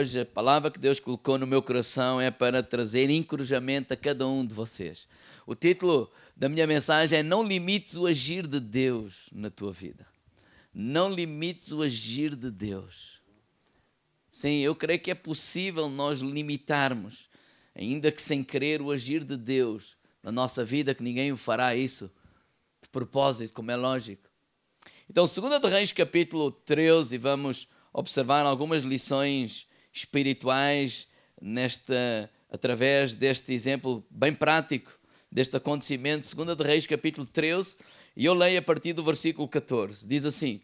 hoje a palavra que Deus colocou no meu coração é para trazer encorajamento a cada um de vocês. O título da minha mensagem é: não limites o agir de Deus na tua vida. Não limites o agir de Deus. Sim, eu creio que é possível nós limitarmos, ainda que sem querer, o agir de Deus na nossa vida, que ninguém o fará isso de propósito, como é lógico. Então, 2 de Reis, capítulo 13, vamos observar algumas lições espirituais através deste exemplo bem prático, deste acontecimento. 2 de Reis, capítulo 13, e eu leio a partir do versículo 14. Diz assim: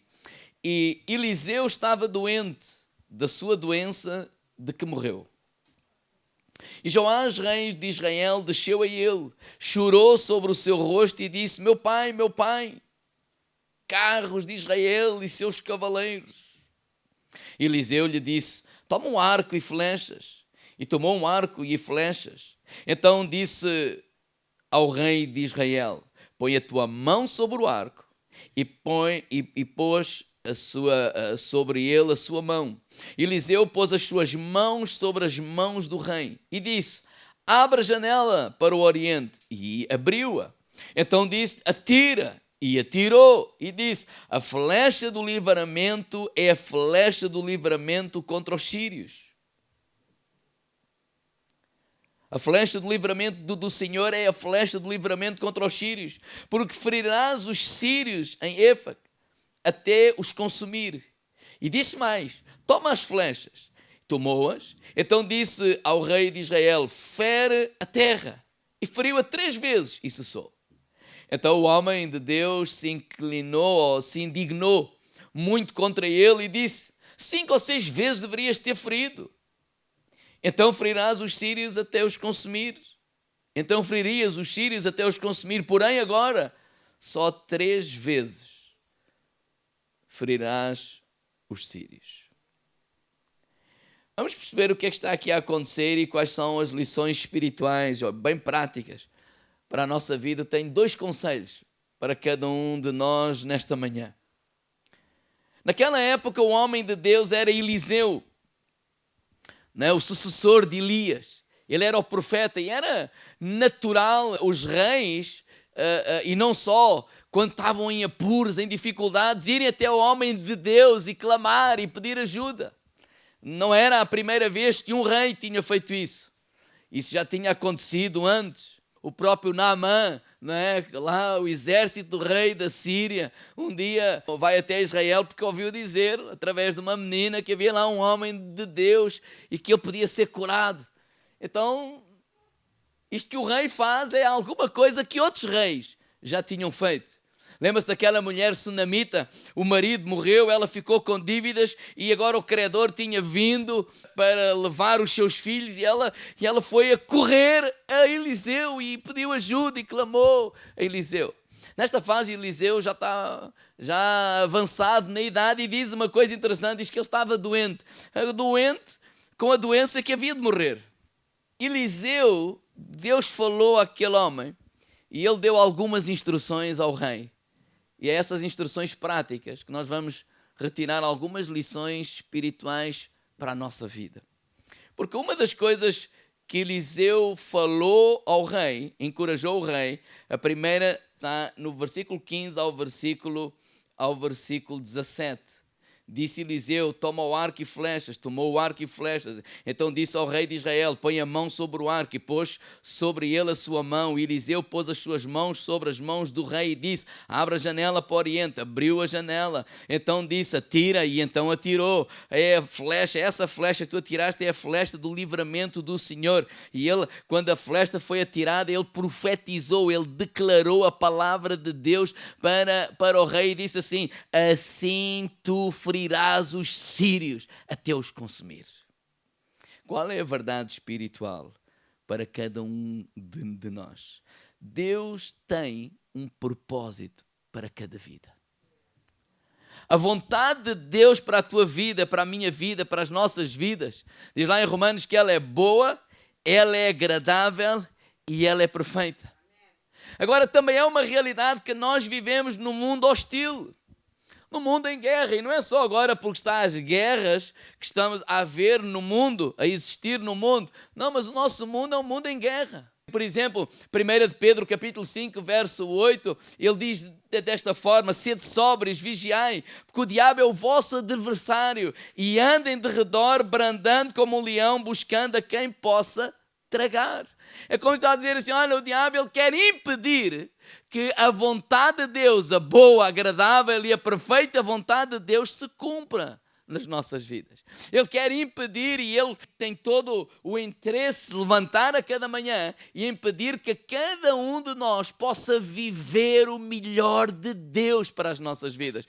E Eliseu estava doente da sua doença de que morreu. E Joás, rei de Israel, desceu a ele, chorou sobre o seu rosto e disse: meu pai, carros de Israel e seus cavaleiros. Eliseu lhe disse: toma um arco e flechas. E tomou um arco e flechas. Então disse ao rei de Israel: põe a tua mão sobre o arco. E pôs sobre ele a sua mão. Eliseu pôs as suas mãos sobre as mãos do rei e disse: abra a janela para o oriente. E abriu-a. Então disse: atira. E atirou e disse: a flecha do livramento é a flecha do livramento contra os sírios. A flecha do livramento do Senhor é a flecha do livramento contra os sírios, porque ferirás os sírios em Éfac até os consumir. E disse mais: toma as flechas. Tomou-as. Então disse ao rei de Israel: fere a terra. E feriu-a 3 vezes e cessou. Então o homem de Deus se indignou muito contra ele e disse: 5 ou 6 vezes deverias ter ferido. Então ferirás os sírios até os consumir. Então feririas os sírios até os consumir. Porém agora, só 3 vezes ferirás os sírios. Vamos perceber o que é que está aqui a acontecer e quais são as lições espirituais, bem práticas, para a nossa vida. Tenho 2 conselhos para cada um de nós nesta manhã. Naquela época, o homem de Deus era Eliseu, o sucessor de Elias. Ele era o profeta e era natural os reis, e não só, quando estavam em apuros, em dificuldades, irem até o homem de Deus e clamar e pedir ajuda. Não era a primeira vez que um rei tinha feito isso. Isso já tinha acontecido antes. O próprio Naamã, lá o exército do rei da Síria, um dia vai até Israel porque ouviu dizer, através de uma menina, que havia lá um homem de Deus e que ele podia ser curado. Então, isto que o rei faz é alguma coisa que outros reis já tinham feito. Lembra-se daquela mulher sunamita? O marido morreu, ela ficou com dívidas e agora o credor tinha vindo para levar os seus filhos e ela foi a correr a Eliseu e pediu ajuda e clamou a Eliseu. Nesta fase, Eliseu já está avançado na idade e diz uma coisa interessante, diz que ele estava doente com a doença que havia de morrer. Eliseu, Deus falou àquele homem e ele deu algumas instruções ao rei. E é essas instruções práticas que nós vamos retirar algumas lições espirituais para a nossa vida. Porque uma das coisas que Eliseu falou ao rei, encorajou o rei, a primeira está no versículo 15 ao versículo 17. Disse Eliseu: toma o arco e flechas. Tomou o arco e flechas. Então disse ao rei de Israel: põe a mão sobre o arco. E pôs sobre ele a sua mão. E Eliseu pôs as suas mãos sobre as mãos do rei e disse: abra a janela para o oriente. Abriu a janela. Então disse: atira. E então atirou. Essa flecha que tu atiraste é a flecha do livramento do Senhor. E ele, quando a flecha foi atirada, ele profetizou, ele declarou a palavra de Deus para o rei e disse assim: assim tu ferirás os sírios até os consumir. Qual é a verdade espiritual para cada um de nós? Deus tem um propósito para cada vida. A vontade de Deus para a tua vida, para a minha vida, para as nossas vidas, diz lá em Romanos que ela é boa, ela é agradável e ela é perfeita. Agora, também é uma realidade que nós vivemos num mundo hostil. No mundo em guerra, e não é só agora porque está as guerras que estamos a ver no mundo, a existir no mundo. Não, mas o nosso mundo é um mundo em guerra. Por exemplo, 1 de Pedro, capítulo 5, verso 8, ele diz desta forma: sede sóbrios, vigiai, porque o diabo é o vosso adversário, e andem de redor, brandando como um leão, buscando a quem possa tragar. É como está a dizer assim: olha, o diabo ele quer impedir que a vontade de Deus, a boa, agradável e a perfeita vontade de Deus se cumpra nas nossas vidas. Ele quer impedir, e ele tem todo o interesse de levantar a cada manhã e impedir que cada um de nós possa viver o melhor de Deus para as nossas vidas.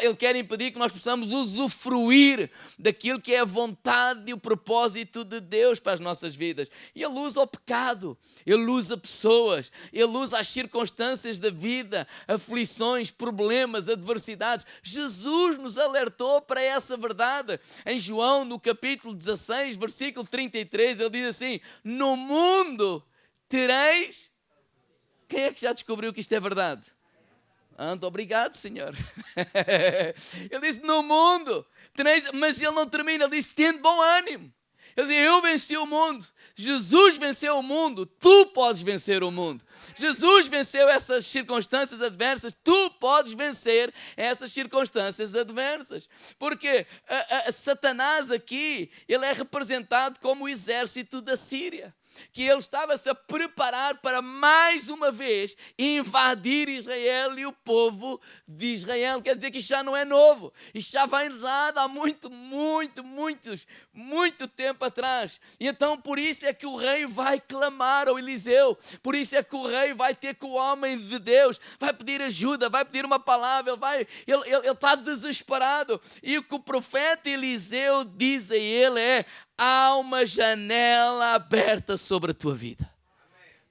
Ele quer impedir que nós possamos usufruir daquilo que é a vontade e o propósito de Deus para as nossas vidas. E ele usa o pecado, ele usa pessoas, ele usa as circunstâncias da vida, aflições, problemas, adversidades. Jesus nos alertou para essa verdade. Em João, no capítulo 16, versículo 33, ele diz assim: no mundo tereis... Quem é que já descobriu que isto é verdade? Muito obrigado, Senhor. Ele diz: no mundo tereis... Mas ele não termina, ele diz: tende bom ânimo. Ele diz: eu venci o mundo. Jesus venceu o mundo, tu podes vencer o mundo. Jesus venceu essas circunstâncias adversas, tu podes vencer essas circunstâncias adversas. Porque Satanás aqui, ele é representado como o exército da Síria, que ele estava-se a preparar para mais uma vez invadir Israel e o povo de Israel. Quer dizer que isto já não é novo, isto já vem lá há muito tempo atrás. E então por isso é que o rei vai clamar ao Eliseu, por isso é que o rei vai ter com o homem de Deus, vai pedir ajuda, vai pedir uma palavra, ele está desesperado. E o que o profeta Eliseu diz a ele é: há uma janela aberta sobre a tua vida.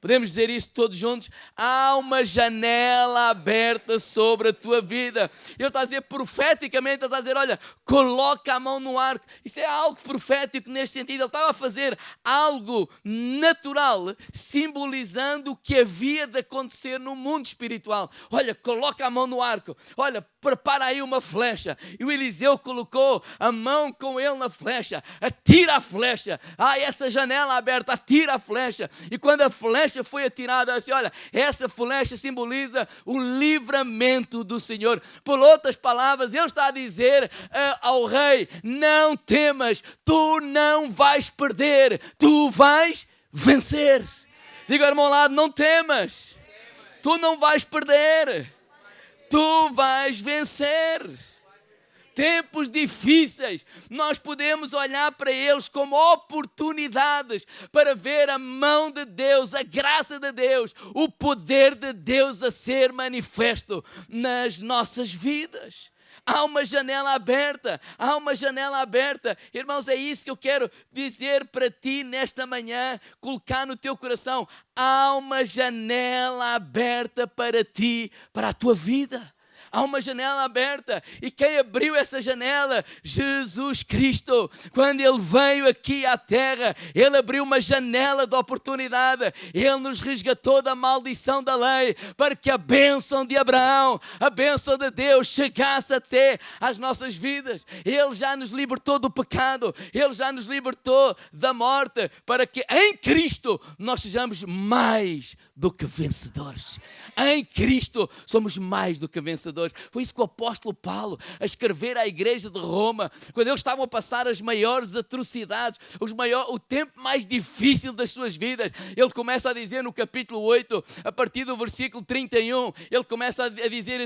Podemos dizer isso todos juntos? Há uma janela aberta sobre a tua vida. Ele está a dizer profeticamente, ele está a dizer: olha, coloca a mão no arco. Isso é algo profético neste sentido. Ele estava a fazer algo natural, simbolizando o que havia de acontecer no mundo espiritual. Olha, coloca a mão no arco. Olha, prepara aí uma flecha. E o Eliseu colocou a mão com ele na flecha. Atira a flecha. Essa janela aberta, atira a flecha. E quando a flecha foi atirada, assim, olha, essa flecha simboliza o livramento do Senhor. Por outras palavras, ele está a dizer ao rei: não temas, tu não vais perder, tu vais vencer. Diga ao irmão ao lado: não temas, tu não vais perder, tu vais vencer. Tempos difíceis, nós podemos olhar para eles como oportunidades para ver a mão de Deus, a graça de Deus, o poder de Deus a ser manifesto nas nossas vidas. Há uma janela aberta, há uma janela aberta. Irmãos, é isso que eu quero dizer para ti nesta manhã, colocar no teu coração. Há uma janela aberta para ti, para a tua vida. Há uma janela aberta, e quem abriu essa janela? Jesus Cristo. Quando Ele veio aqui à terra, Ele abriu uma janela de oportunidade. Ele nos resgatou da maldição da lei, para que a bênção de Abraão, a bênção de Deus, chegasse até às nossas vidas. Ele já nos libertou do pecado, Ele já nos libertou da morte, para que em Cristo nós sejamos mais do que vencedores. Em Cristo somos mais do que vencedores. Foi isso que o apóstolo Paulo, a escrever à igreja de Roma, quando eles estavam a passar as maiores atrocidades, o tempo mais difícil das suas vidas, ele começa a dizer no capítulo 8, a partir do versículo 31, ele começa a dizer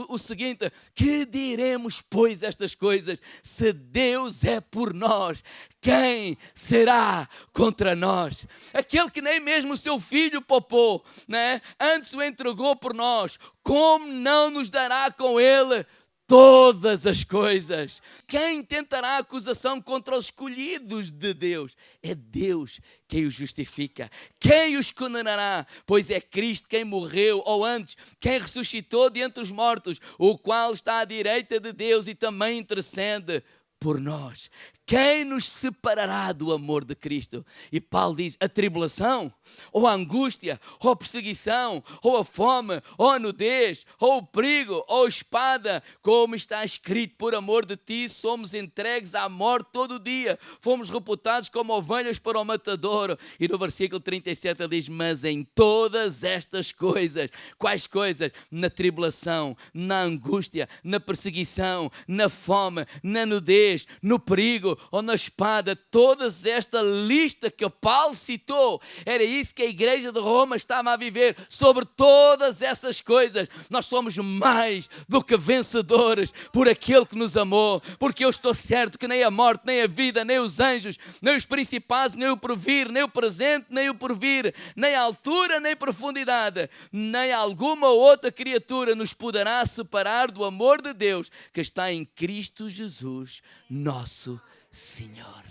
o seguinte: que diremos, pois, estas coisas? Se Deus é por nós, quem será contra nós? Aquele que nem mesmo o seu filho poupou, né? Antes o entregou por nós, como não nos dará com ele todas as coisas? Quem tentará acusação contra os escolhidos de Deus? É Deus quem os justifica. Quem os condenará? Pois é Cristo quem morreu, ou antes, quem ressuscitou de entre os mortos, o qual está à direita de Deus e também intercede por nós. quem nos separará do amor de Cristo? E Paulo diz, a tribulação, ou a angústia, ou a perseguição, ou a fome, ou a nudez, ou o perigo, ou a espada, como está escrito, por amor de ti somos entregues à morte todo o dia, fomos reputados como ovelhas para o matador. E no versículo 37 ele diz, mas em todas estas coisas, quais coisas? Na tribulação, na angústia, na perseguição, na fome, na nudez, no perigo ou na espada, todas esta lista que Paulo citou, era isso que a igreja de Roma estava a viver. Sobre todas essas coisas, nós somos mais do que vencedores por aquele que nos amou, porque eu estou certo que nem a morte, nem a vida, nem os anjos, nem os principados, nem o porvir, nem o presente, nem o porvir, nem a altura, nem profundidade, nem alguma outra criatura nos poderá separar do amor de Deus que está em Cristo Jesus, nosso Senhor.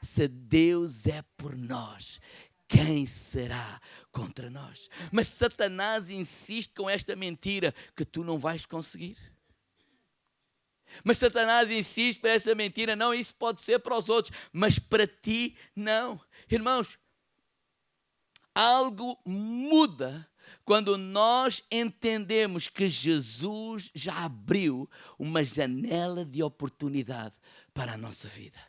Se Deus é por nós, quem será contra nós? Mas Satanás insiste com esta mentira que tu não vais conseguir. Mas Satanás insiste para essa mentira, não, isso pode ser para os outros, mas para ti não. Irmãos, algo muda quando nós entendemos que Jesus já abriu uma janela de oportunidade para a nossa vida.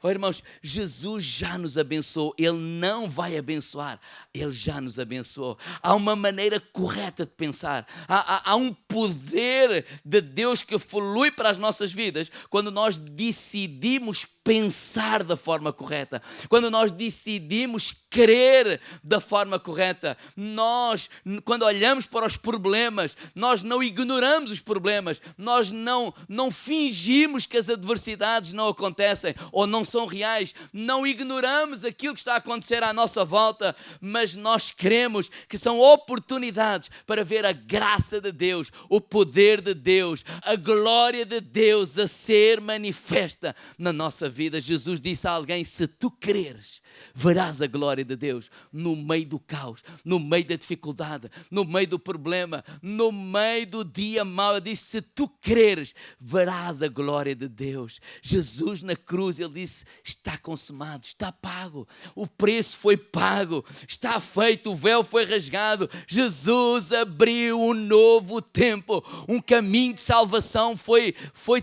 Oh, irmãos, Jesus já nos abençoou, Ele não vai abençoar, Ele já nos abençoou. Há uma maneira correta de pensar, há um poder de Deus que flui para as nossas vidas quando nós decidimos pensar da forma correta, quando nós decidimos crer da forma correta. Nós, quando olhamos para os problemas, nós não ignoramos os problemas, nós não fingimos que as adversidades não acontecem ou não são reais, não ignoramos aquilo que está a acontecer à nossa volta, mas nós cremos que são oportunidades para ver a graça de Deus, o poder de Deus, a glória de Deus a ser manifesta na nossa vida. Jesus disse a alguém, se tu creres, verás a glória de Deus no meio do caos, no meio da dificuldade, no meio do problema, no meio do dia mau. Ele disse, se tu creres, verás a glória de Deus. Jesus na cruz, ele disse, está consumado, está pago, o preço foi pago, está feito, o véu foi rasgado. Jesus abriu um novo tempo, um caminho de salvação foi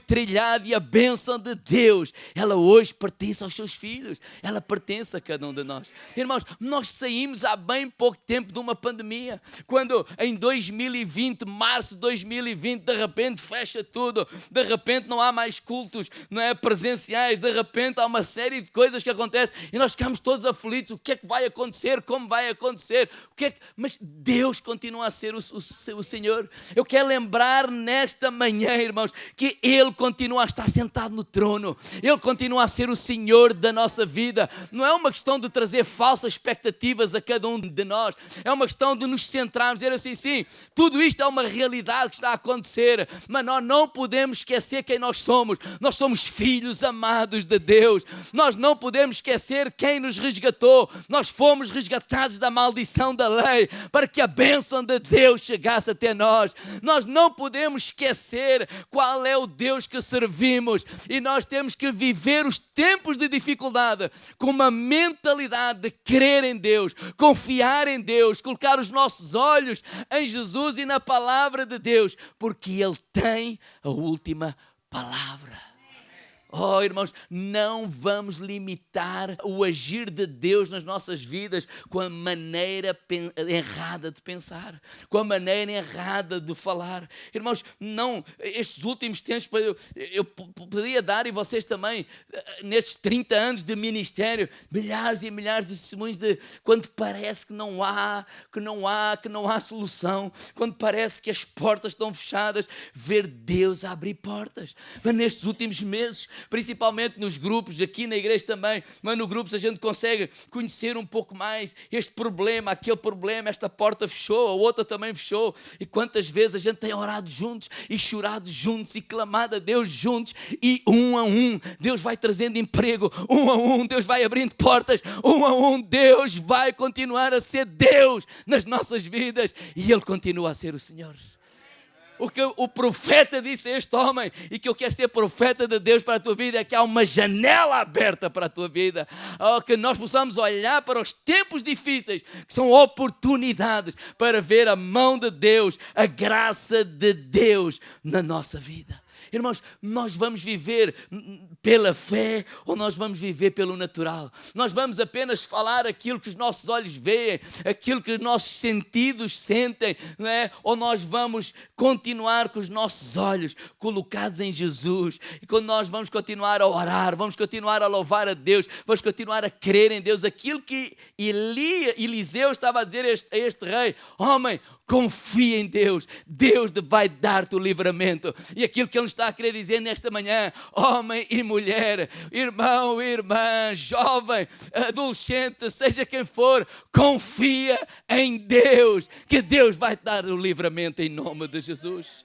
trilhado, e a bênção de Deus, ela hoje pertence aos seus filhos, ela pertence a cada um de nós. Irmãos, nós saímos há bem pouco tempo de uma pandemia, quando em 2020, março de 2020, de repente fecha tudo, de repente não há mais cultos, não é, presenciais, de repente há uma série de coisas que acontecem e nós ficamos todos aflitos. O que é que vai acontecer? Como vai acontecer? Mas Deus continua a ser o Senhor. Eu quero lembrar nesta manhã, irmãos, que Ele continua a estar sentado no trono, Ele continua a ser o Senhor da nossa vida. Não é uma questão de trazer falsas expectativas a cada um de nós, é uma questão de nos centrarmos, dizer assim, sim, tudo isto é uma realidade que está a acontecer, mas nós não podemos esquecer quem nós somos filhos amados de Deus, nós não podemos esquecer quem nos resgatou, nós fomos resgatados da maldição da lei, para que a bênção de Deus chegasse até nós. Nós não podemos esquecer qual é o Deus que servimos, e nós temos que viver os tempos de dificuldade com uma mentalidade de crer em Deus, confiar em Deus, colocar os nossos olhos em Jesus e na palavra de Deus, porque Ele tem a última palavra. Oh, irmãos, não vamos limitar o agir de Deus nas nossas vidas com a maneira errada de pensar, com a maneira errada de falar. Irmãos, não, estes últimos tempos, eu poderia dar, e vocês também, nestes 30 anos de ministério, milhares e milhares de testemunhos de quando parece que não há solução, quando parece que as portas estão fechadas, ver Deus abrir portas. Mas nestes últimos meses, principalmente nos grupos, aqui na igreja também, mas no grupos a gente consegue conhecer um pouco mais este problema, aquele problema, esta porta fechou, a outra também fechou, e quantas vezes a gente tem orado juntos, e chorado juntos, e clamado a Deus juntos, e um a um, Deus vai trazendo emprego, um a um, Deus vai abrindo portas, um a um, Deus vai continuar a ser Deus nas nossas vidas, e Ele continua a ser o Senhor. O que o profeta disse a este homem, e que eu quero ser profeta de Deus para a tua vida, é que há uma janela aberta para a tua vida, que nós possamos olhar para os tempos difíceis, que são oportunidades para ver a mão de Deus, a graça de Deus na nossa vida. Irmãos, nós vamos viver pela fé ou nós vamos viver pelo natural? Nós vamos apenas falar aquilo que os nossos olhos veem, aquilo que os nossos sentidos sentem, não é? Ou nós vamos continuar com os nossos olhos colocados em Jesus, e quando nós vamos continuar a orar, vamos continuar a louvar a Deus, vamos continuar a crer em Deus, aquilo que Eliseu estava a dizer a este rei: homem, confia em Deus, Deus vai dar-te o livramento. E aquilo que Ele está a querer dizer nesta manhã, homem e mulher, irmão, irmã, jovem, adolescente, seja quem for, confia em Deus, que Deus vai te dar o livramento em nome de Jesus.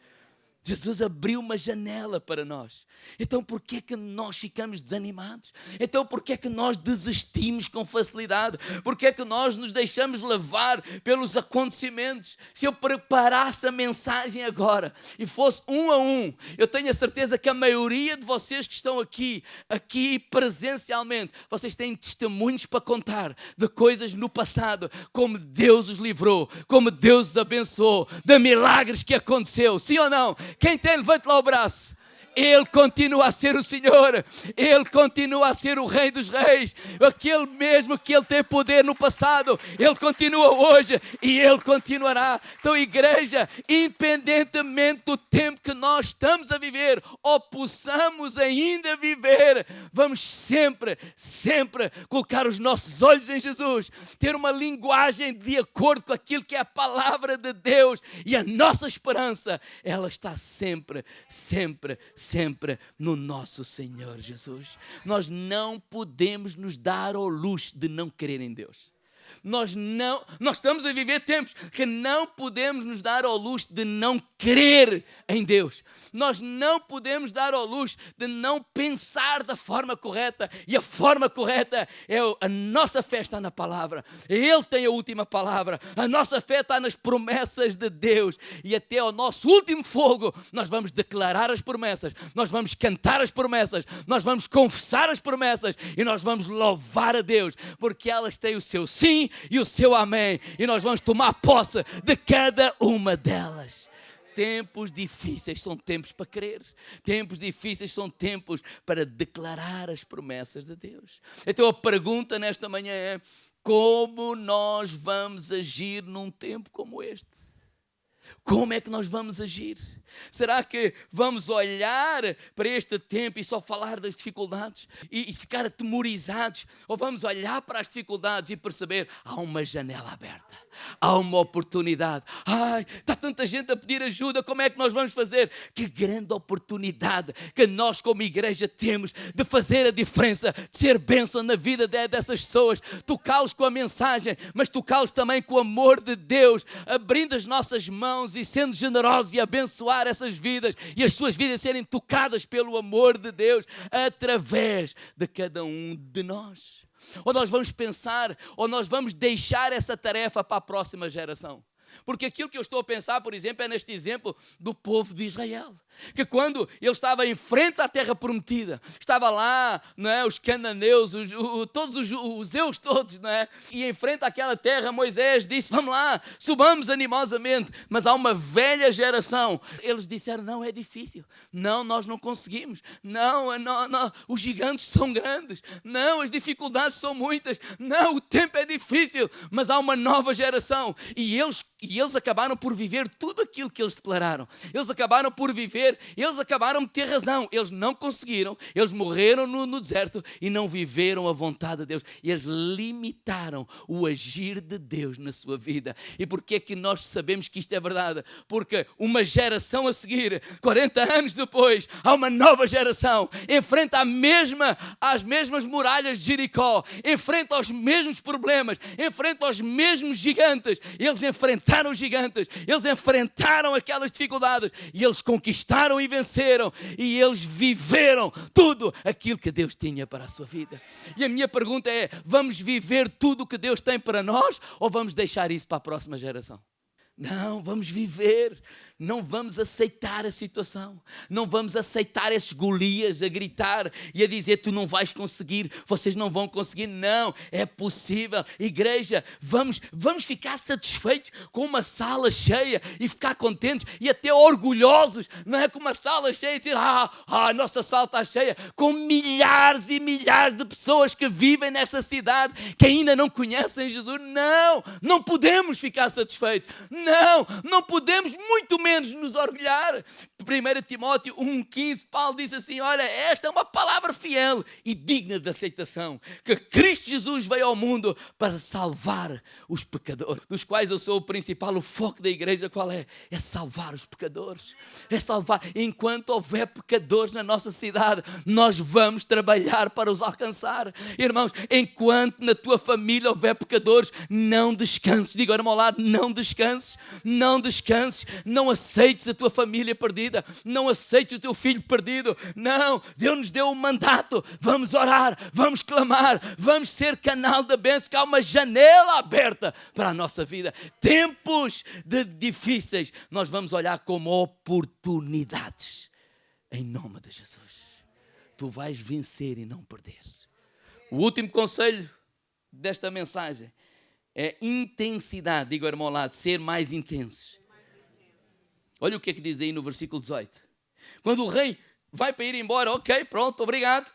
Jesus abriu uma janela para nós. Então por que é que nós ficamos desanimados? Então por que é que nós desistimos com facilidade? Por que é que nós nos deixamos levar pelos acontecimentos? Se eu preparasse a mensagem agora e fosse um a um, eu tenho a certeza que a maioria de vocês que estão aqui presencialmente, vocês têm testemunhos para contar de coisas no passado, como Deus os livrou, como Deus os abençoou, de milagres que aconteceu. Sim ou não? Quem tem, levante lá o braço. Ele continua a ser o Senhor, Ele continua a ser o Rei dos Reis, aquele mesmo que Ele teve poder no passado, Ele continua hoje e Ele continuará. Então, igreja, independentemente do tempo que nós estamos a viver, ou possamos ainda viver, vamos sempre colocar os nossos olhos em Jesus, ter uma linguagem de acordo com aquilo que é a palavra de Deus, e a nossa esperança, ela está sempre no nosso Senhor Jesus. Nós não podemos nos dar ao luxo de não crer em Deus. Nós estamos a viver tempos que não podemos nos dar ao luxo de não crer em Deus. Nós não podemos dar ao luxo de não pensar da forma correta. E a forma correta é a nossa fé está na palavra. Ele tem a última palavra. A nossa fé está nas promessas de Deus. E até ao nosso último fogo nós vamos declarar as promessas. Nós vamos cantar as promessas. Nós vamos confessar as promessas. E nós vamos louvar a Deus. Porque elas têm o seu sim e o seu amém, e nós vamos tomar posse de cada uma delas. Tempos difíceis são tempos para crer, tempos difíceis são tempos para declarar as promessas de Deus. Então a pergunta nesta manhã é: como nós vamos agir num tempo como este? Como é que nós vamos agir? Será que vamos olhar para este tempo e só falar das dificuldades e ficar atemorizados? Ou vamos olhar para as dificuldades e perceber: há uma janela aberta, há uma oportunidade. Ai, está tanta gente a pedir ajuda, como é que nós vamos fazer? Que grande oportunidade que nós como igreja temos de fazer a diferença, de ser bênção na vida dessas pessoas, tocá-los com a mensagem, mas tocá-los também com o amor de Deus, abrindo as nossas mãos e sendo generosos e abençoar essas vidas e as suas vidas serem tocadas pelo amor de Deus através de cada um de nós. Ou nós vamos pensar, ou nós vamos deixar essa tarefa para a próxima geração. Porque aquilo que eu estou a pensar, por exemplo, é neste exemplo do povo de Israel, que quando ele estava em frente à terra prometida, estava lá, não é, os cananeus, todos os zeus todos, não é? E em frente àquela terra Moisés disse: vamos lá, subamos animosamente. Mas há uma velha geração, eles disseram: não, é difícil, não, nós não conseguimos, não, os gigantes são grandes, não, as dificuldades são muitas, não, o tempo é difícil. Mas há uma nova geração e eles acabaram por viver tudo aquilo que eles declararam. Eles acabaram por viver, eles acabaram de ter razão. Eles não conseguiram, eles morreram no deserto e não viveram a vontade de Deus. Eles limitaram o agir de Deus na sua vida. E porquê é que nós sabemos que isto é verdade? Porque uma geração a seguir, 40 anos depois, há uma nova geração, enfrenta as mesmas muralhas de Jericó, enfrenta os mesmos problemas, enfrenta os mesmos gigantes. Eles enfrentaram os gigantes, eles enfrentaram aquelas dificuldades e eles conquistaram e venceram, e eles viveram tudo aquilo que Deus tinha para a sua vida. E a minha pergunta é: vamos viver tudo o que Deus tem para nós ou vamos deixar isso para a próxima geração? Não, vamos viver não vamos aceitar a situação, não vamos aceitar esses Golias a gritar e a dizer: tu não vais conseguir, vocês não vão conseguir. Não, é possível. Igreja, vamos ficar satisfeitos com uma sala cheia e ficar contentes e até orgulhosos, não é? Com uma sala cheia e dizer: a nossa sala está cheia, com milhares e milhares de pessoas que vivem nesta cidade, que ainda não conhecem Jesus. Não podemos ficar satisfeitos. Não podemos, muito menos nos orgulhar. 1 Timóteo 1,15, Paulo diz assim: olha, esta é uma palavra fiel e digna de aceitação, que Cristo Jesus veio ao mundo para salvar os pecadores, dos quais eu sou o principal. O foco da igreja qual é? É salvar os pecadores. É salvar. Enquanto houver pecadores na nossa cidade, nós vamos trabalhar para os alcançar. Irmãos, enquanto na tua família houver pecadores, não descanses. Diga ao lado: não descanses, não descanses. Não aceites a tua família perdida, não aceites o teu filho perdido. Não, Deus nos deu um mandato. Vamos orar, vamos clamar, vamos ser canal da bênção, que há uma janela aberta para a nossa vida. Tempos difíceis nós vamos olhar como oportunidades, em nome de Jesus. Tu vais vencer e não perder. O último conselho desta mensagem é intensidade. Diga ao irmão ao lado: ser mais intensos. Olha o que é que diz aí no versículo 18. Quando o rei vai para ir embora: ok, pronto, obrigado.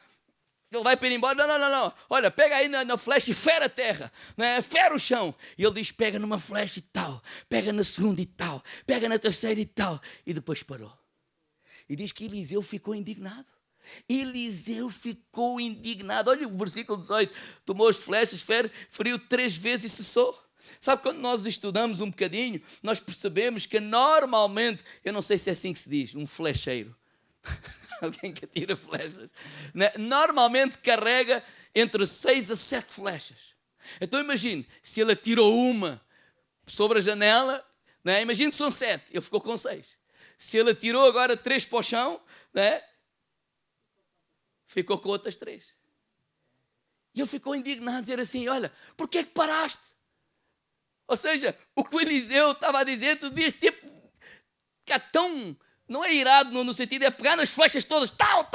Ele vai para ir embora: não. Olha, pega aí na flecha e fera a terra, né? Fera o chão. E ele diz: pega numa flecha e tal, pega na segunda e tal, pega na terceira e tal. E depois parou. E diz que Eliseu ficou indignado. Eliseu ficou indignado. Olha o versículo 18. Tomou as flechas, feriu 3 vezes e cessou. Sabe, quando nós estudamos um bocadinho, nós percebemos que normalmente, eu não sei se é assim que se diz, um flecheiro, alguém que atira flechas, né? Normalmente carrega entre 6 a 7 flechas. Então imagine, se ele atirou uma sobre a janela, né? Imagine que são 7, ele ficou com 6. Se ele atirou agora 3 para o chão, né? Ficou com outras 3. E ele ficou indignado, dizer assim: olha, porquê é que paraste? Ou seja, o que o Eliseu estava a dizer, tu devias ter, ficar tão, não é irado no sentido, é pegar nas flechas todas, tal,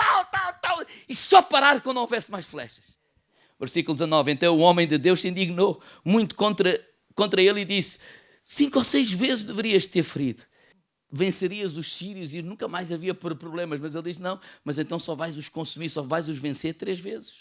e só parar quando não houvesse mais flechas. Versículo 19, então o homem de Deus se indignou muito contra ele e disse: 5 ou 6 vezes deverias ter ferido. Vencerias os sírios e nunca mais havia problemas. Mas ele disse: não, mas então só vais os consumir, só vais os vencer 3 vezes.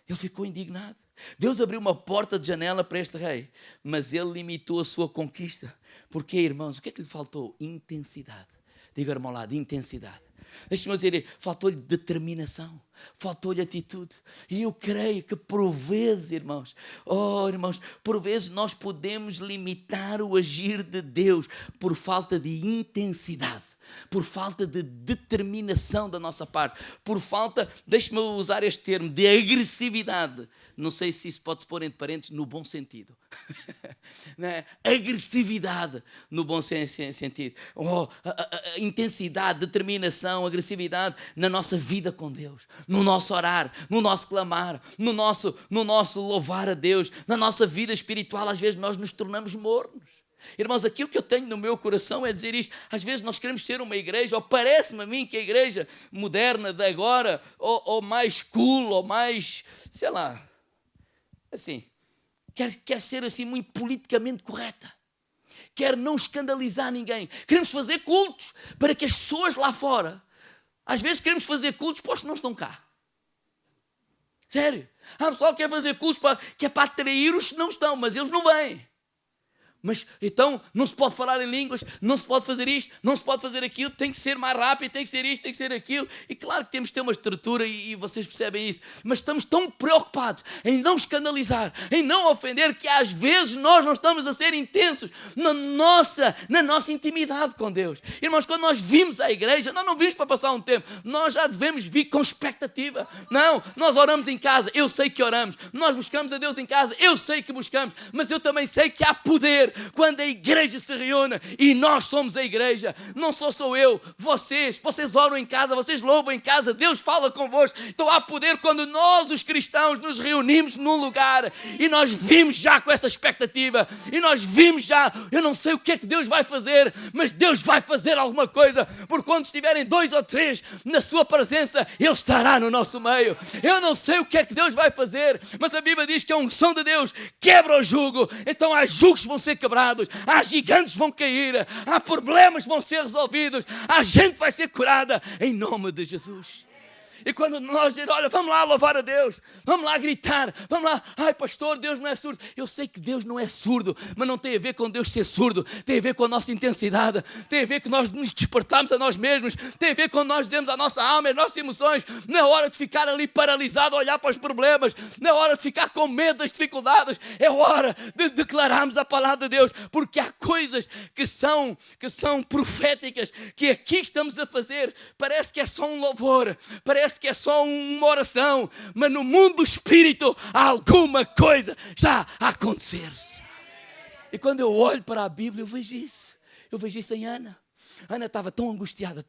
Ele ficou indignado. Deus abriu uma porta de janela para este rei, mas ele limitou a sua conquista. Porque, irmãos, o que é que lhe faltou? Intensidade. Diga, irmão, lá, de intensidade. Deixa-me dizer, faltou-lhe determinação, faltou-lhe atitude. E eu creio que por vezes, irmãos, por vezes nós podemos limitar o agir de Deus por falta de intensidade, por falta de determinação da nossa parte, por falta, deixe-me usar este termo, de agressividade. Não sei se isso pode se pôr entre parênteses no bom sentido. Né? Agressividade no bom sentido. A intensidade, determinação, agressividade na nossa vida com Deus, no nosso orar, no nosso clamar, no nosso louvar a Deus, na nossa vida espiritual. Às vezes nós nos tornamos mornos. Irmãos, aquilo que eu tenho no meu coração é dizer isto. Às vezes nós queremos ser uma igreja, ou parece-me a mim que a igreja moderna de agora, ou mais cool, ou mais, sei lá, assim, quer ser assim muito politicamente correta, quer não escandalizar ninguém. Queremos fazer cultos para que as pessoas lá fora, às vezes queremos fazer cultos para os que não estão cá. Sério, há pessoal que quer fazer cultos que é para atrair os que não estão, mas eles não vêm. Mas então não se pode falar em línguas, não se pode fazer isto, não se pode fazer aquilo, tem que ser mais rápido, tem que ser isto, tem que ser aquilo. E claro que temos que ter uma estrutura e vocês percebem isso. Mas estamos tão preocupados em não escandalizar, em não ofender, que às vezes nós não estamos a ser intensos na nossa intimidade com Deus. Irmãos, quando nós vimos à igreja, nós não vimos para passar um tempo, nós já devemos vir com expectativa. Não, nós oramos em casa, eu sei que oramos. Nós buscamos a Deus em casa, eu sei que buscamos. Mas eu também sei que há poder fazer quando a igreja se reúne e nós somos a igreja. Não sou eu, vocês oram em casa, vocês louvam em casa, Deus fala convosco. Então há poder quando nós, os cristãos, nos reunimos num lugar e nós vimos já com essa expectativa e nós vimos já, eu não sei o que é que Deus vai fazer, mas Deus vai fazer alguma coisa, porque quando estiverem 2 ou 3 na sua presença, Ele estará no nosso meio. Eu não sei o que é que Deus vai fazer, mas a Bíblia diz que a unção de Deus quebra o jugo. Então há jugos que vão ser quebrados, há gigantes que vão cair, há problemas que vão ser resolvidos, há gente que vai ser curada em nome de Jesus. E quando nós dizemos, olha, vamos lá louvar a Deus, vamos lá gritar, vamos lá, ai pastor, Deus não é surdo. Eu sei que Deus não é surdo, mas não tem a ver com Deus ser surdo, tem a ver com a nossa intensidade, tem a ver que nós nos despertamos a nós mesmos, tem a ver com nós dizemos a nossa alma, as nossas emoções, não é hora de ficar ali paralisado a olhar para os problemas, não é hora de ficar com medo das dificuldades, é hora de declararmos a palavra de Deus, porque há coisas que são proféticas, que aqui estamos a fazer, parece que é só um louvor, parece que é só uma oração, mas no mundo do Espírito há alguma coisa já a acontecer. E quando eu olho para a Bíblia, eu vejo isso em Ana. Ana estava tão angustiada,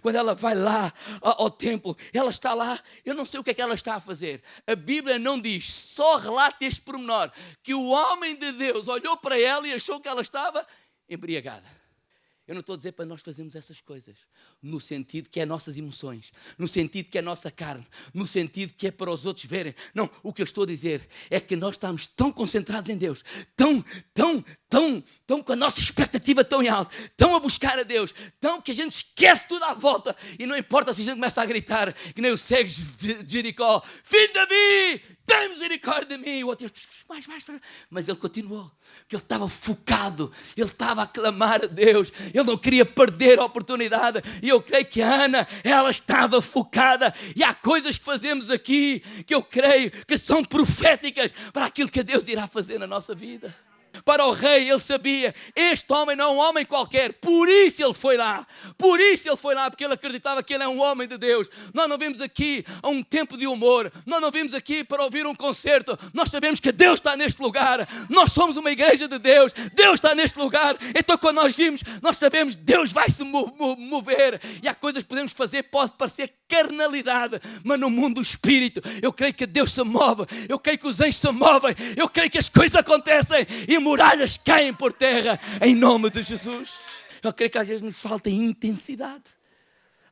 quando ela vai lá ao templo, ela está lá, eu não sei o que é que ela está a fazer. A Bíblia não diz, só relata este pormenor, que o homem de Deus olhou para ela e achou que ela estava embriagada. Eu não estou a dizer para nós fazermos essas coisas no sentido que é nossas emoções, no sentido que é nossa carne, no sentido que é para os outros verem. Não, o que eu estou a dizer é que nós estamos tão concentrados em Deus, tão com a nossa expectativa tão em alta, tão a buscar a Deus, tão que a gente esquece tudo à volta e não importa se a gente começa a gritar, que nem o cego de Jericó, filho de Davi, tem misericórdia de mim. E o outro, mais. Mas ele continuou, porque ele estava focado, ele estava a clamar a Deus, ele não queria perder a oportunidade. E eu creio que a Ana, ela estava focada. E há coisas que fazemos aqui que eu creio que são proféticas para aquilo que Deus irá fazer na nossa vida. Para o rei, ele sabia, este homem não é um homem qualquer, por isso ele foi lá, porque ele acreditava que ele é um homem de Deus. Nós não vimos aqui a um tempo de humor, nós não vimos aqui para ouvir um concerto, nós sabemos que Deus está neste lugar, nós somos uma igreja de Deus, Deus está neste lugar. Então quando nós vimos, nós sabemos que Deus vai se mover, e há coisas que podemos fazer, pode parecer carnalidade, mas no mundo do Espírito, eu creio que Deus se move, eu creio que os anjos se movem, eu creio que as coisas acontecem, e muralhas caem por terra, em nome de Jesus. Eu creio que às vezes nos falta intensidade,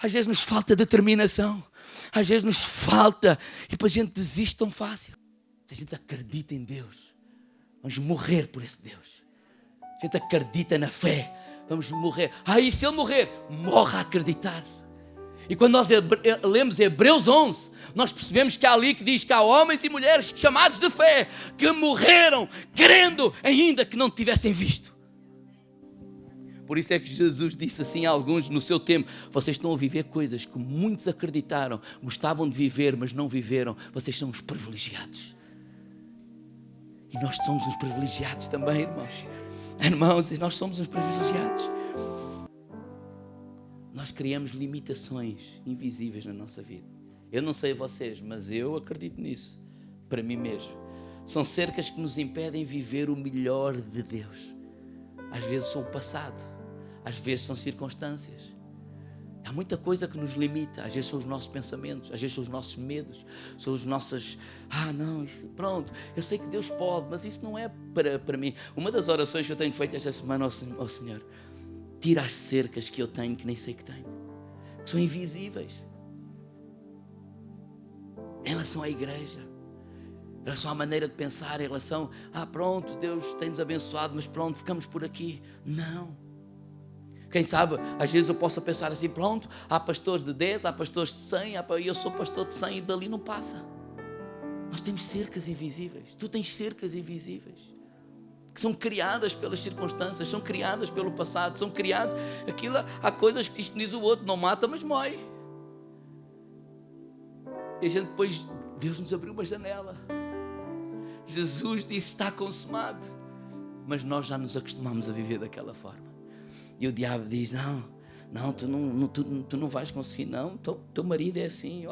às vezes nos falta determinação, às vezes nos falta, e depois a gente desiste tão fácil. Se a gente acredita em Deus, vamos morrer por esse Deus. A gente acredita na fé, vamos morrer. E se ele morrer, morra a acreditar. E quando nós lemos Hebreus 11, nós percebemos que há ali que diz que há homens e mulheres chamados de fé, que morreram crendo ainda que não tivessem visto. Por isso é que Jesus disse assim a alguns no seu tempo, vocês estão a viver coisas que muitos acreditaram, gostavam de viver, mas não viveram. Vocês são os privilegiados. E nós somos os privilegiados também, irmãos. Irmãos, nós somos os privilegiados. Nós criamos limitações invisíveis na nossa vida. Eu não sei vocês, mas eu acredito nisso, para mim mesmo. São cercas que nos impedem viver o melhor de Deus. Às vezes são o passado, às vezes são circunstâncias. Há muita coisa que nos limita. Às vezes são os nossos pensamentos, às vezes são os nossos medos, são as nossas... não, isso, pronto, eu sei que Deus pode, mas isso não é para mim. Uma das orações que eu tenho feito esta semana ao Senhor, tira as cercas que eu tenho, que nem sei que tenho, que são invisíveis, em relação à igreja, em relação à maneira de pensar, em relação, pronto, Deus tem-nos abençoado, mas pronto, ficamos por aqui. Não. Quem sabe, às vezes eu posso pensar assim, pronto, há pastores de 10, há pastores de 100, e eu sou pastor de 100 e dali não passa. Nós temos cercas invisíveis, tu tens cercas invisíveis, que são criadas pelas circunstâncias, são criadas pelo passado, são criadas, há coisas que isto diz o outro, não mata, mas mói. E a gente depois, Deus nos abriu uma janela. Jesus disse, está consumado. Mas nós já nos acostumamos a viver daquela forma. E o diabo diz, não, tu não vais conseguir, não, teu marido é assim,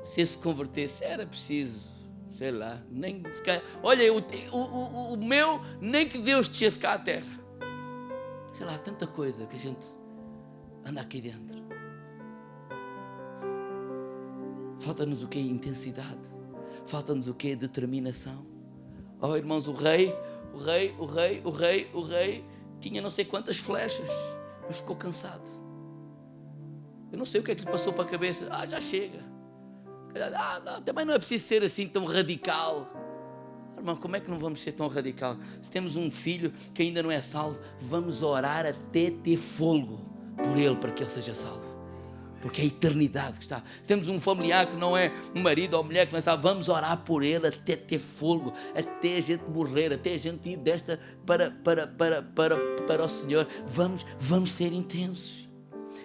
se se convertesse, era preciso sei lá, nem se calhar, olha, o meu, nem que Deus descesse cá à terra. Sei lá, tanta coisa que a gente anda aqui dentro. Falta-nos o quê? Intensidade. Falta-nos o quê? Determinação. Oh, irmãos, o rei tinha não sei quantas flechas, mas ficou cansado. Eu não sei o que é que lhe passou para a cabeça. Já chega. Não, também não é preciso ser assim tão radical. Irmão, como é que não vamos ser tão radical? Se temos um filho que ainda não é salvo, vamos orar até ter fôlego por ele, para que ele seja salvo. Porque é a eternidade que está. Se temos um familiar que não é um marido ou mulher que não é salvo, vamos orar por ele até ter fôlego, até a gente morrer, até a gente ir desta para o Senhor. Vamos ser intensos.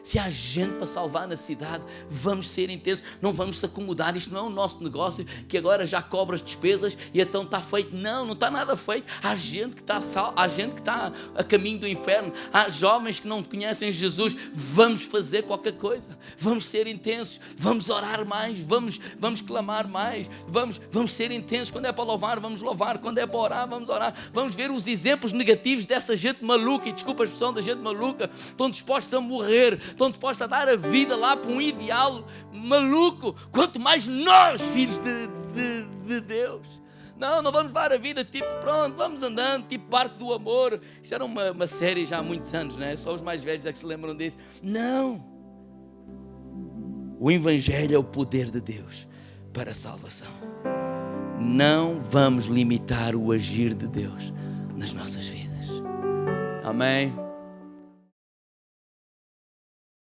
Se há gente para salvar na cidade, vamos ser intensos, não vamos se acomodar. Isto não é o nosso negócio que agora já cobra as despesas e então está feito. Não está nada feito. Há gente que está há gente que está a caminho do inferno, há jovens que não conhecem Jesus. Vamos fazer qualquer coisa, vamos ser intensos, vamos orar mais, vamos clamar mais, vamos ser intensos. Quando é para louvar, vamos louvar. Quando é para orar, vamos orar. Vamos ver os exemplos negativos dessa gente maluca, e desculpa a expressão da gente maluca, estão dispostos a morrer, estão dispostos a dar a vida lá para um ideal maluco, quanto mais nós, filhos de Deus. Não vamos dar a vida tipo, pronto, vamos andando, tipo Barco do Amor. Isso era uma série já há muitos anos, não é? Só os mais velhos é que se lembram disso. Não, o Evangelho é o poder de Deus para a salvação. Não vamos limitar o agir de Deus nas nossas vidas. Amém.